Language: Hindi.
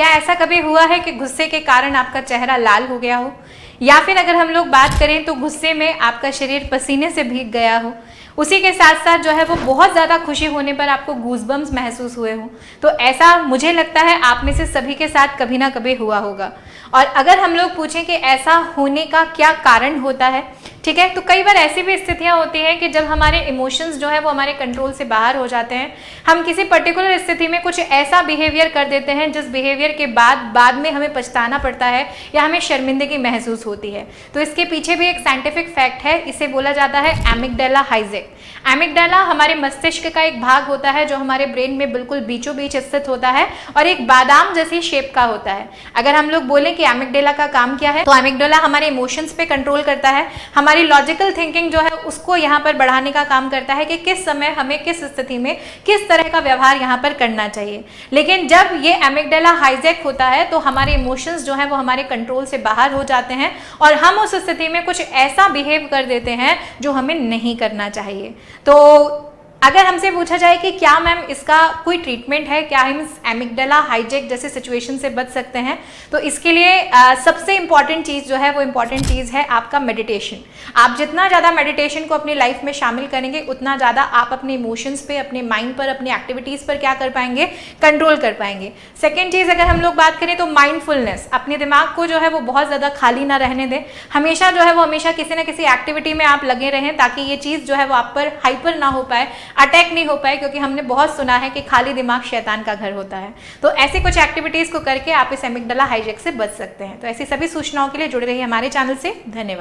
क्या ऐसा कभी हुआ है कि गुस्से के कारण आपका चेहरा लाल हो गया हो, या फिर अगर हम लोग बात करें तो गुस्से में आपका शरीर पसीने से भीग गया हो, उसी के साथ साथ जो है वो बहुत ज़्यादा खुशी होने पर आपको गूज़बम्स महसूस हुए हो। तो ऐसा मुझे लगता है आप में से सभी के साथ कभी ना कभी हुआ होगा। और अगर हम लोग पूछें कि ऐसा होने का क्या कारण होता है, ठीक है, तो कई बार ऐसी भी स्थितियां होती हैं कि जब हमारे इमोशंस जो है वो हमारे कंट्रोल से बाहर हो जाते हैं, हम किसी पर्टिकुलर स्थिति में कुछ ऐसा बिहेवियर कर देते हैं जिस बिहेवियर के बाद में हमें पछताना पड़ता है या हमें शर्मिंदगी महसूस होती है। तो इसके पीछे भी एक साइंटिफिक फैक्ट है, इसे बोला जाता है एमिगडाला हाइजैक। एमिगडाला हमारे मस्तिष्क का एक भाग होता है जो हमारे ब्रेन में बिल्कुल बीचों बीच स्थित होता है और एक बादाम जैसी शेप का होता है। अगर हम लोग बोलें कि एमिगडाला का काम क्या है, तो एमिगडाला हमारे इमोशंस पे कंट्रोल करता है, हमारी लॉजिकल थिंकिंग जो है उसको यहाँ पर बढ़ाने का काम करता है कि किस समय हमें किस स्थिति में किस तरह का व्यवहार यहाँ पर करना चाहिए। लेकिन जब ये एमिगडाला हाइजैक होता है तो हमारे इमोशंस जो है वो हमारे कंट्रोल से बाहर हो जाते हैं और हम उस स्थिति में कुछ ऐसा बिहेव कर देते हैं जो हमें नहीं करना चाहिए। तो अगर हमसे पूछा जाए कि क्या मैम इसका कोई ट्रीटमेंट है, क्या हम इस एमिगडाला हाइजैक जैसे सिचुएशन से बच सकते हैं, तो इसके लिए सबसे इंपॉर्टेंट चीज़ जो है वो इंपॉर्टेंट चीज़ है आपका मेडिटेशन। आप जितना ज़्यादा मेडिटेशन को अपनी लाइफ में शामिल करेंगे उतना ज़्यादा आप अपने इमोशंस पे, अपने माइंड पर, अपनी एक्टिविटीज़ पर क्या कर पाएंगे, कंट्रोल कर पाएंगे। सेकेंड चीज़ अगर हम लोग बात करें तो माइंडफुलनेस, अपने दिमाग को जो है वो बहुत ज़्यादा खाली ना रहने दें, हमेशा जो है वो हमेशा किसी ना किसी एक्टिविटी में आप लगे रहें ताकि ये चीज़ जो है वो आप पर हाइपर ना हो पाए, अटैक नहीं हो पाए, क्योंकि हमने बहुत सुना है कि खाली दिमाग शैतान का घर होता है। तो ऐसी कुछ एक्टिविटीज़ को करके आप इस एमिगडाला हाइजैक से बच सकते हैं। तो ऐसी सभी सूचनाओं के लिए जुड़े रहिए हमारे चैनल से। धन्यवाद।